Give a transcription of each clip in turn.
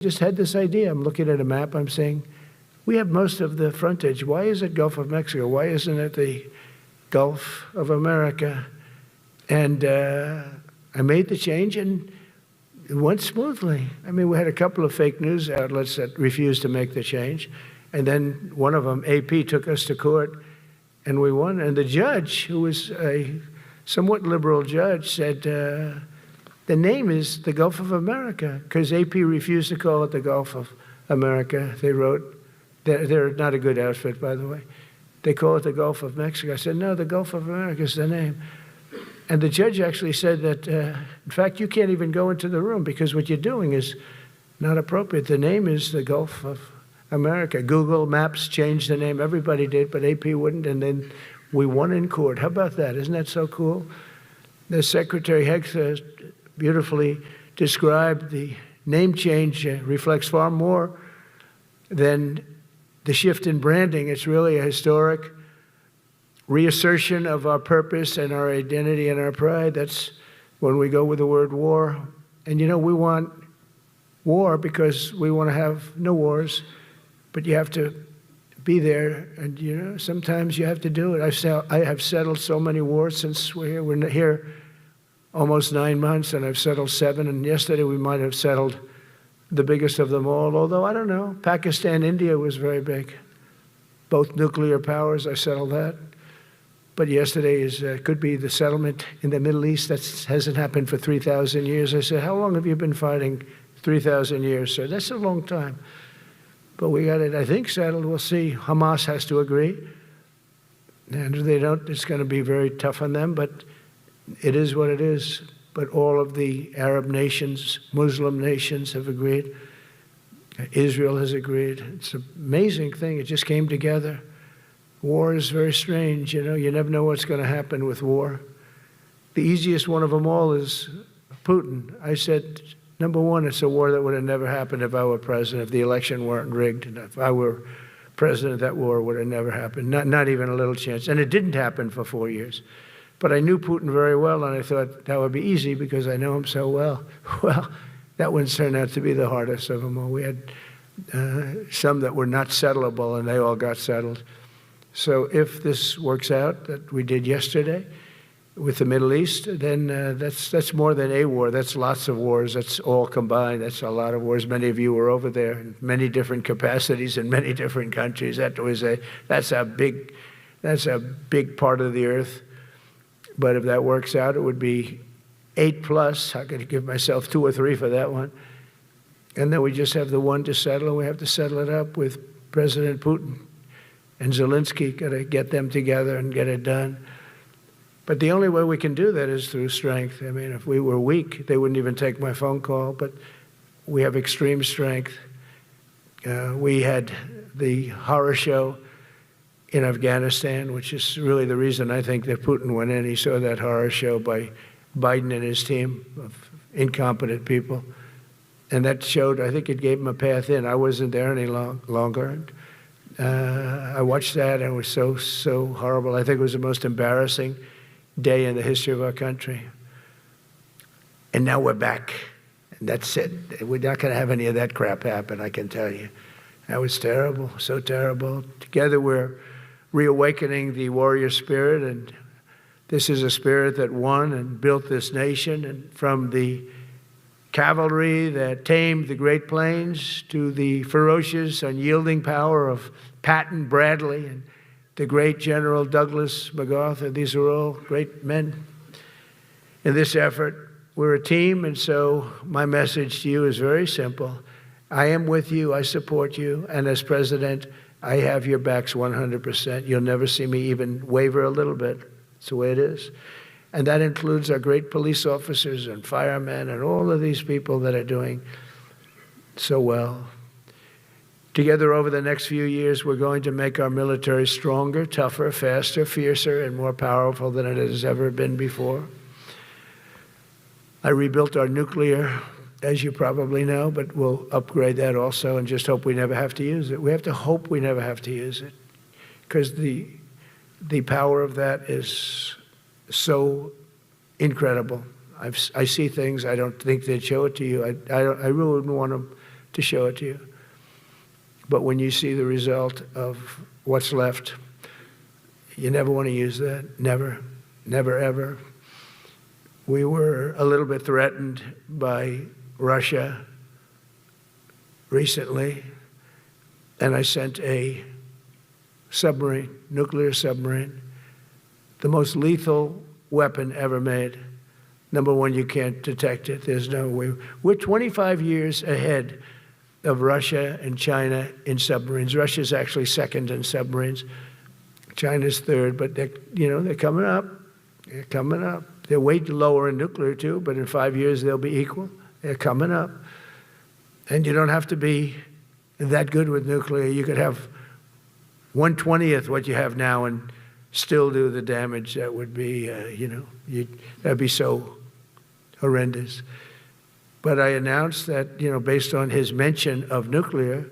just had this idea. I'm looking at a map. I'm saying, we have most of the frontage. Why is it Gulf of Mexico? Why isn't it the Gulf of America? And I made the change, and it went smoothly. I mean, we had a couple of fake news outlets that refused to make the change. And then one of them, AP, took us to court, and we won. And the judge, who was a somewhat liberal judge, said, the name is the Gulf of America, because AP refused to call it the Gulf of America. They wrote, they're not a good outfit, by the way. They call it the Gulf of Mexico. I said, no, the Gulf of America is the name. And the judge actually said that, in fact, you can't even go into the room because what you're doing is not appropriate. The name is the Gulf of America. Google Maps changed the name. Everybody did, but AP wouldn't. And then we won in court. How about that? Isn't that so cool? The Secretary Hegg beautifully described the name change reflects far more than the shift in branding. It's really a historic reassertion of our purpose and our identity and our pride. That's when we go with the word war. And you know, we want war because we want to have no wars, but you have to be there, and you know, sometimes you have to do it. I have settled so many wars since we're here. We're here almost 9 months, and I've settled 7, and yesterday we might have settled the biggest of them all, although I don't know. Pakistan, India was very big. Both nuclear powers, I settled that. But yesterday could be the settlement in the Middle East. That hasn't happened for 3,000 years. I said, how long have you been fighting? 3,000 years, sir. That's a long time. But we got it, I think, settled. We'll see. Hamas has to agree. And if they don't, it's going to be very tough on them. But it is what it is. But all of the Arab nations, Muslim nations have agreed. Israel has agreed. It's an amazing thing. It just came together. War is very strange. You know, you never know what's going to happen with war. The easiest one of them all is Putin. I said, number one, it's a war that would have never happened if I were president, if the election weren't rigged. And if I were president, that war would have never happened. Not even a little chance. And it didn't happen for 4 years. But I knew Putin very well, and I thought that would be easy because I know him so well. Well, that one turned out to be the hardest of them all. We had some that were not settleable, and they all got settled. So if this works out, that we did yesterday with the Middle East, then that's more than a war. That's lots of wars. That's all combined. That's a lot of wars. Many of you were over there in many different capacities in many different countries. That's a big part of the earth. But if that works out, it would be 8+. I could give myself 2 or 3 for that one. And then we just have the one to settle, and we have to settle it up with President Putin and Zelensky. Got to get them together and get it done. But the only way we can do that is through strength. I mean, if we were weak, they wouldn't even take my phone call. But we have extreme strength. We had the horror show in Afghanistan, which is really the reason I think that Putin went in. He saw that horror show by Biden and his team of incompetent people. And that showed, I think it gave him a path in. I wasn't there any longer. I watched that, and it was so horrible. I think it was the most embarrassing day in the history of our country. And now we're back. And that's it. We're not going to have any of that crap happen, I can tell you. That was terrible, so terrible. Together we're reawakening the warrior spirit, and this is a spirit that won and built this nation, and from the cavalry that tamed the Great Plains to the ferocious, unyielding power of Patton Bradley and the great General Douglas MacArthur. These are all great men. In this effort, we're a team, and so my message to you is very simple. I am with you, I support you, and as president, I have your backs 100%. You'll never see me even waver a little bit. It's the way it is. And that includes our great police officers and firemen and all of these people that are doing so well. Together over the next few years, we're going to make our military stronger, tougher, faster, fiercer, and more powerful than it has ever been before. I rebuilt our nuclear, as you probably know, but we'll upgrade that also and just hope we never have to use it. We have to hope we never have to use it because the power of that is so incredible. I see things, I don't think they'd show it to you. I really wouldn't want them to show it to you. But when you see the result of what's left, you never want to use that. Never, never, ever. We were a little bit threatened by Russia recently, and I sent a submarine, nuclear submarine, the most lethal weapon ever made. Number one, you can't detect it. There's no way. We're 25 years ahead of Russia and China in submarines. Russia's actually second in submarines. China's third, but they're coming up. They're coming up. They're way lower in nuclear too, but in 5 years they'll be equal. They're coming up. And you don't have to be that good with nuclear. You could have 1/20th what you have now and still do the damage. That would be, that'd be so horrendous. But I announced that, based on his mention of nuclear,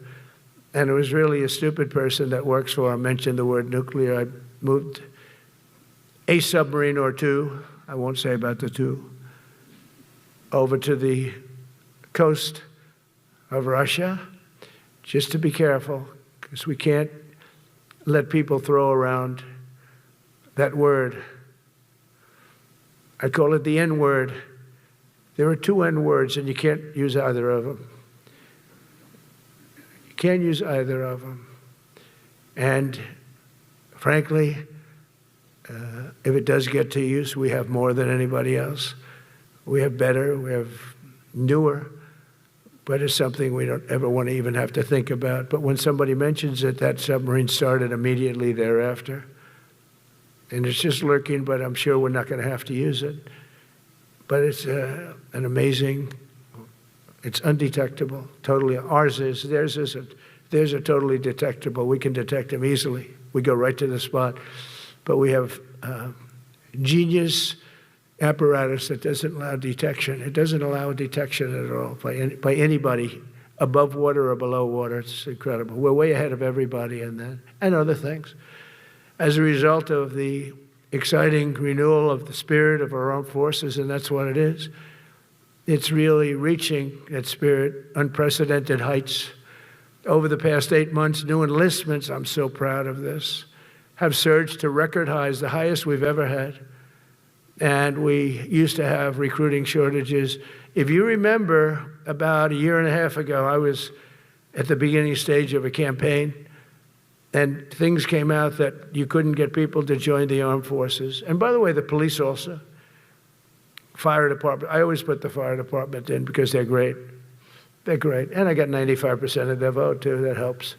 and it was really a stupid person that works for him mentioned the word nuclear, I moved a submarine or two, I won't say about the two, over to the coast of Russia, just to be careful, because we can't let people throw around that word. I call it the N word. There are two N words, and you can't use either of them. You can't use either of them. And frankly, if it does get to use, we have more than anybody else. We have better, we have newer, but it's something we don't ever want to even have to think about. But when somebody mentions it, that submarine started immediately thereafter. And it's just lurking, but I'm sure we're not going to have to use it. But it's an amazing, it's undetectable, totally. Ours is, theirs isn't. Theirs are totally detectable. We can detect them easily. We go right to the spot. But we have genius apparatus that doesn't allow detection. It doesn't allow detection at all by anybody above water or below water. It's incredible. We're way ahead of everybody in that and other things. As a result of the exciting renewal of the spirit of our armed forces, and that's what it is. It's really reaching that spirit, unprecedented heights. Over the past 8 months, new enlistments, I'm so proud of this, have surged to record highs, the highest we've ever had. And we used to have recruiting shortages. If you remember, about a year and a half ago, I was at the beginning stage of a campaign, and things came out that you couldn't get people to join the armed forces. And by the way, the police also. Fire department. I always put the fire department in because they're great. They're great. And I got 95% of their vote, too. That helps.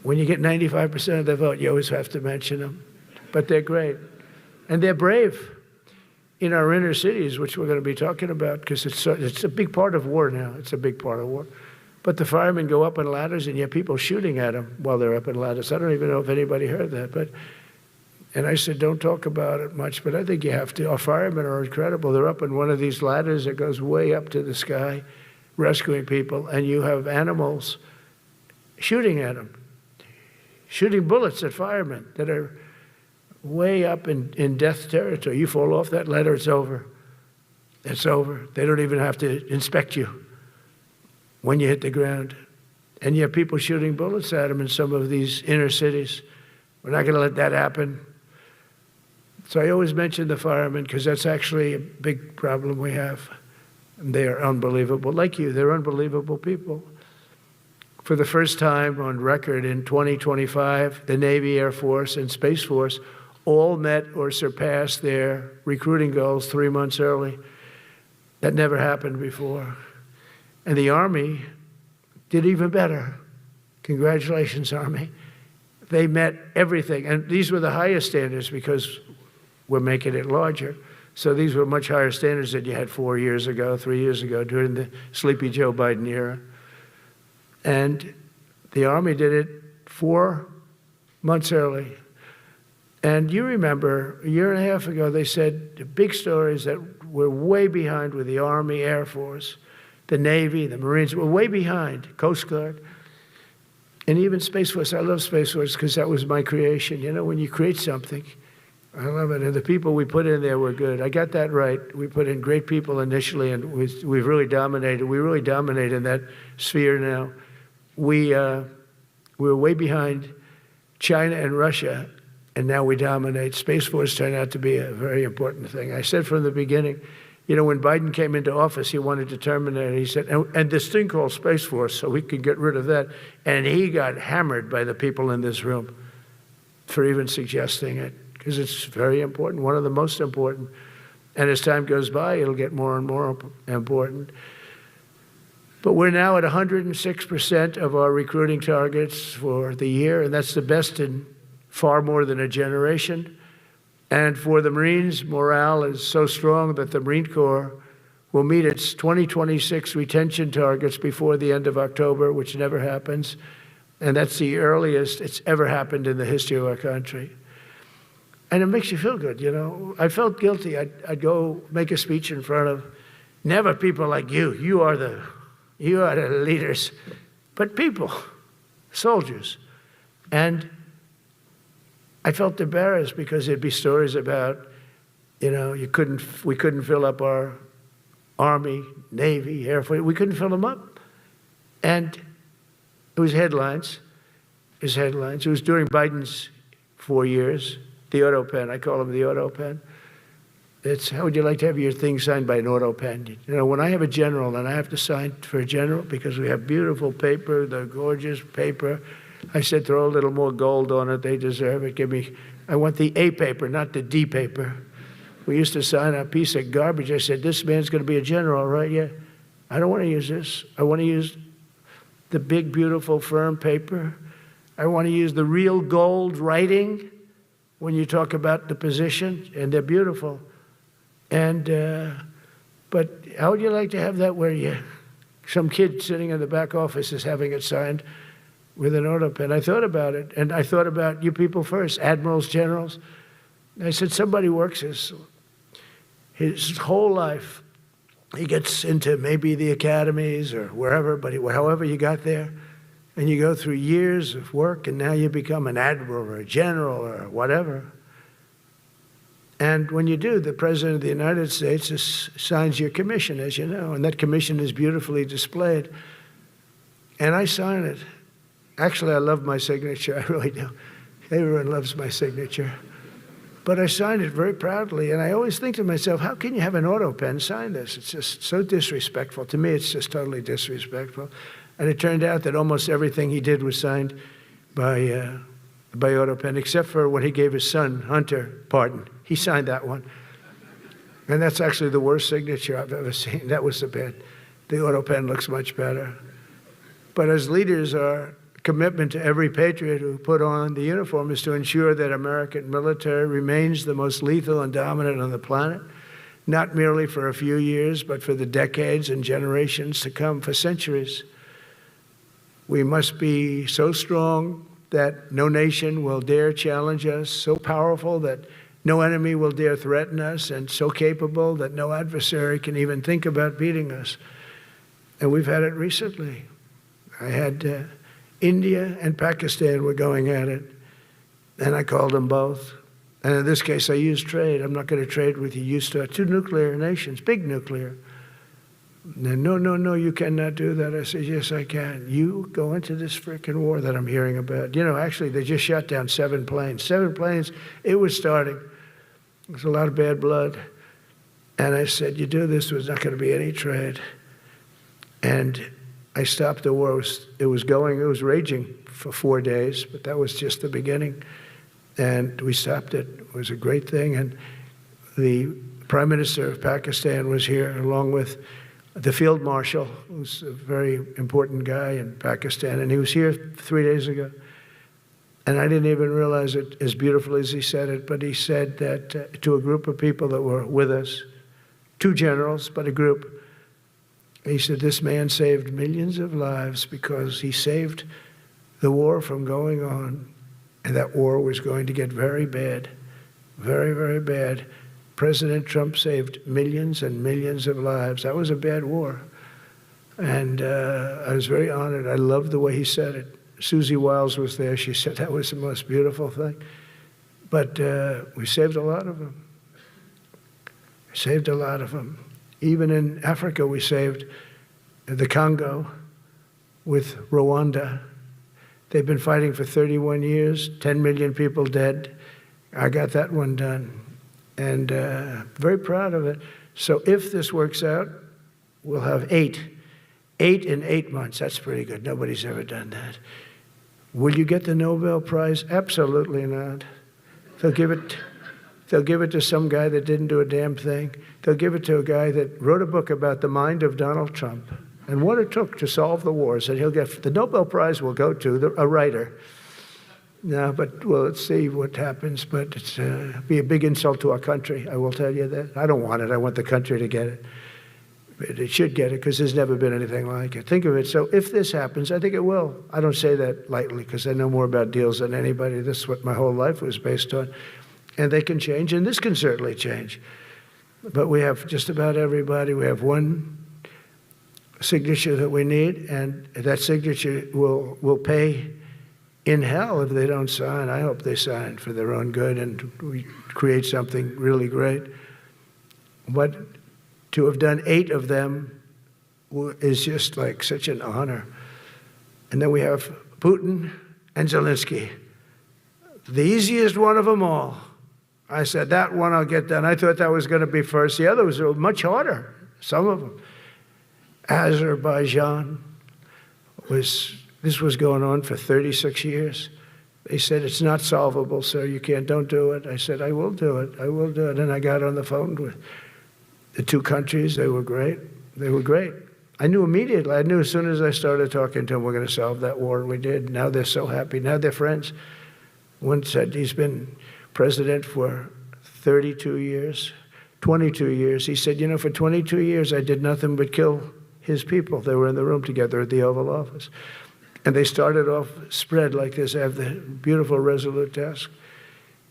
When you get 95% of their vote, you always have to mention them. But they're great. And they're brave in our inner cities, which we're going to be talking about, because it's a big part of war now. It's a big part of war. But the firemen go up in ladders, and you have people shooting at them while they're up in ladders. I don't even know if anybody heard that. And I said, don't talk about it much, but I think you have to. Our firemen are incredible. They're up in one of these ladders that goes way up to the sky, rescuing people, and you have animals shooting at them, shooting bullets at firemen that are way up in death territory. You fall off that ladder, it's over. It's over. They don't even have to inspect you when you hit the ground. And you have people shooting bullets at them in some of these inner cities. We're not going to let that happen. So I always mention the firemen because that's actually a big problem we have. And they are unbelievable. Like you, they're unbelievable people. For the first time on record in 2025, the Navy, Air Force, and Space Force all met or surpassed their recruiting goals 3 months early. That never happened before. And the Army did even better. Congratulations, Army. They met everything. And these were the highest standards because we're making it larger. So these were much higher standards than you had 4 years ago, 3 years ago, during the sleepy Joe Biden era. And the Army did it 4 months early. And you remember, a year and a half ago, they said the big stories that we're way behind with the Army, Air Force, the Navy, the Marines, we're way behind, Coast Guard, and even Space Force. I love Space Force because that was my creation. You know, when you create something, I love it. And the people we put in there were good. I got that right. We put in great people initially, and we've really dominated. We really dominate in that sphere now. We were way behind China and Russia, and now we dominate. Space Force turned out to be a very important thing. I said from the beginning, you know, when Biden came into office, he wanted to terminate it. He said, and this thing called Space Force, so we could get rid of that. And he got hammered by the people in this room for even suggesting it, because it's very important, one of the most important. And as time goes by, it'll get more and more important. But we're now at 106% of our recruiting targets for the year, and that's the best in far more than a generation. And for the Marines, morale is so strong that the Marine Corps will meet its 2026 retention targets before the end of October, which never happens. And that's the earliest it's ever happened in the history of our country. And it makes you feel good, you know. I felt guilty. I'd go make a speech in front of never people like you. You are the leaders, but people, soldiers. And I felt embarrassed because there'd be stories about, you know, we couldn't fill up our Army, Navy, Air Force. We couldn't fill them up. And it was headlines. It was during Biden's 4 years. The auto pen, I call him the auto pen. It's, how would you like to have your thing signed by an auto pen? You know, when I have a general and I have to sign for a general because we have beautiful paper, the gorgeous paper, I said, throw a little more gold on it. They deserve it. I want the A paper, not the D paper. We used to sign a piece of garbage. I said, this man's going to be a general, right? Yeah. I don't want to use this. I want to use the big, beautiful, firm paper. I want to use the real gold writing when you talk about the position, and they're beautiful. And, but how would you like to have that where some kid sitting in the back office is having it signed with an auto pen? I thought about it, and I thought about you people first, admirals, generals. I said, somebody works his whole life. He gets into maybe the academies or wherever, but however you got there, and you go through years of work, and now you become an admiral or a general or whatever. And when you do, the President of the United States signs your commission, as you know, and that commission is beautifully displayed. And I sign it. Actually, I love my signature. I really do. Everyone loves my signature. But I signed it very proudly, and I always think to myself, how can you have an auto pen sign this? It's just so disrespectful. To me, it's just totally disrespectful. And it turned out that almost everything he did was signed by auto pen, except for when he gave his son, Hunter, pardon. He signed that one. And that's actually the worst signature I've ever seen. That was the bad. The auto pen looks much better. But as leaders, our commitment to every patriot who put on the uniform is to ensure that American military remains the most lethal and dominant on the planet, not merely for a few years, but for the decades and generations to come, for centuries. We must be so strong that no nation will dare challenge us, so powerful that no enemy will dare threaten us, and so capable that no adversary can even think about beating us. And we've had it recently. I had India and Pakistan were going at it, and I called them both. And in this case, I used trade. I'm not going to trade with you. You start two nuclear nations, big nuclear. And no, you cannot do that. I said, yes, I can. You go into this frickin' war that I'm hearing about. You know, actually, they just shot down 7 planes. 7 planes, it was starting. There's a lot of bad blood. And I said, you do this, there's not going to be any trade. And I stopped the war. It was raging for 4 days, but that was just the beginning. And we stopped it. It was a great thing. And the Prime Minister of Pakistan was here, along with the Field Marshal, who's a very important guy in Pakistan, and he was here 3 days ago. And I didn't even realize it as beautiful as he said it, but he said that to a group of people that were with us, 2 generals, but a group, he said, this man saved millions of lives because he saved the war from going on, and that war was going to get very bad, very, very bad. President Trump saved millions and millions of lives. That was a bad war. And I was very honored. I loved the way he said it. Susie Wiles was there. She said that was the most beautiful thing. But we saved a lot of them. Saved a lot of them. Even in Africa, we saved the Congo with Rwanda. They've been fighting for 31 years, 10 million people dead. I got that one done, and very proud of it. So if this works out, we'll have 8 in 8 months. That's pretty good. Nobody's ever done that. Will you get the Nobel Prize? Absolutely not. They'll give it to some guy that didn't do a damn thing. They'll give it to a guy that wrote a book about the mind of Donald Trump and what it took to solve the wars. And he'll get the Nobel Prize will go to a writer. No, but well, let's see what happens. But it's be a big insult to our country. I will tell you that. I don't want it. I want the country to get it. But it should get it because there's never been anything like it. Think of it. So if this happens, I think it will. I don't say that lightly because I know more about deals than anybody. This is what my whole life was based on. And they can change, and this can certainly change. But we have just about everybody. We have one signature that we need, and that signature will pay in hell if they don't sign. I hope they sign for their own good and we create something really great. But to have done 8 of them is just like such an honor. And then we have Putin and Zelensky. The easiest one of them all. I said, that one I'll get done. I thought that was going to be first. The others were much harder, some of them. Azerbaijan this was going on for 36 years. They said, it's not solvable, sir. You don't do it. I said, I will do it. I will do it. And I got on the phone with the 2 countries. They were great. They were great. I knew immediately. I knew as soon as I started talking to them, we're going to solve that war. And we did. Now they're so happy. Now they're friends. One said he's been president for 32 years, 22 years. He said, for 22 years, I did nothing but kill his people. They were in the room together at the Oval Office. And they started off spread like this. I have the beautiful Resolute desk.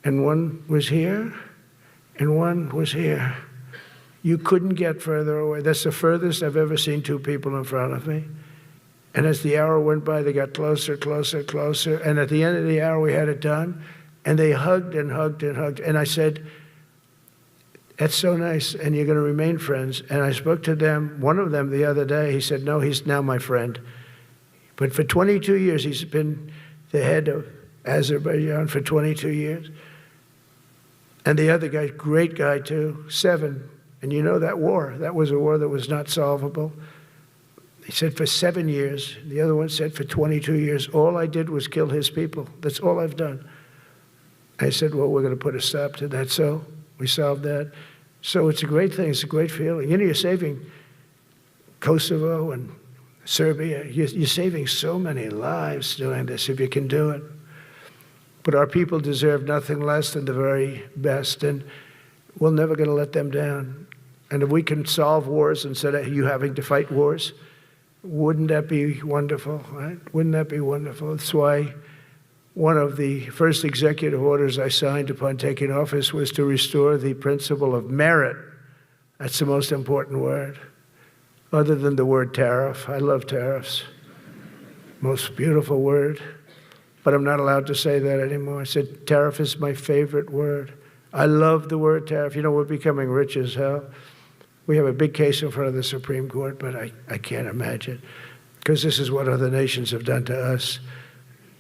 And one was here, and one was here. You couldn't get further away. That's the furthest I've ever seen 2 people in front of me. And as the hour went by, they got closer, closer, closer. And at the end of the hour, we had it done. And they hugged and hugged and hugged. And I said, that's so nice, and you're going to remain friends. And I spoke to them, one of them the other day. He said, no, he's now my friend. But for 22 years, he's been the head of Azerbaijan for 22 years. And the other guy, great guy too, 7. And that war, that was a war that was not solvable. He said for 7 years. The other one said for 22 years. All I did was kill his people. That's all I've done. I said, well, we're going to put a stop to that. So we solved that. So it's a great thing. It's a great feeling. You're saving Kosovo and Serbia. You're saving so many lives doing this if you can do it. But our people deserve nothing less than the very best, and we're never going to let them down. And if we can solve wars instead of you having to fight wars, wouldn't that be wonderful, right? Wouldn't that be wonderful? That's why one of the first executive orders I signed upon taking office was to restore the principle of merit. That's the most important word, other than the word tariff. I love tariffs. Most beautiful word. But I'm not allowed to say that anymore. I said tariff is my favorite word. I love the word tariff. We're becoming rich as hell. We have a big case in front of the Supreme Court, but I can't imagine, because this is what other nations have done to us.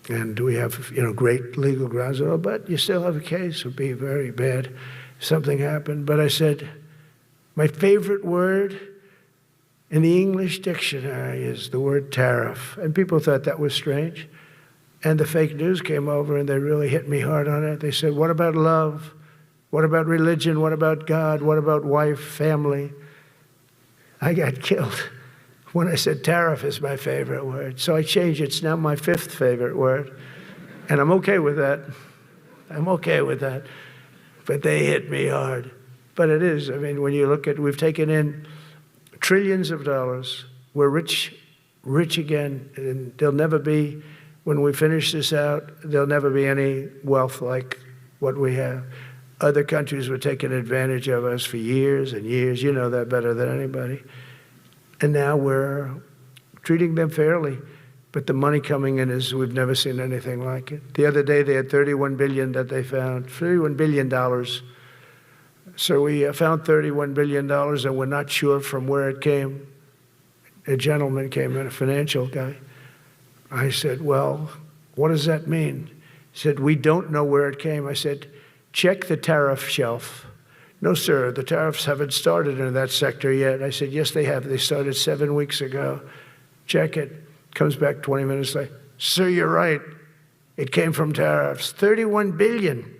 And we have, great legal grounds and all, but you still have a case. It would be very bad if something happened. But I said, my favorite word in the English dictionary is the word tariff. And people thought that was strange. And the fake news came over and they really hit me hard on it. They said, what about love? What about religion? What about God? What about wife, family? I got killed when I said tariff is my favorite word. So I changed it. It's now my 5th favorite word. And I'm okay with that. I'm okay with that. But they hit me hard. But it is. When you look at, we've taken in trillions of dollars. We're rich again. And there'll never be, when we finish this out, there'll never be any wealth like what we have. Other countries were taking advantage of us for years and years. You know that better than anybody. And now we're treating them fairly. But the money coming in is, we've never seen anything like it. The other day, they had $31 billion that they found, $31 billion. So we found $31 billion, and we're not sure from where it came. A gentleman came in, a financial guy. I said, well, what does that mean? He said, we don't know where it came. I said, check the tariff shelf. No, sir, the tariffs haven't started in that sector yet. I said, yes, they have. They started 7 weeks ago. Check it. Comes back 20 minutes later. Sir, you're right. It came from tariffs. 31 billion.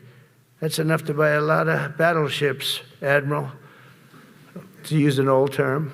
That's enough to buy a lot of battleships, Admiral, to use an old term.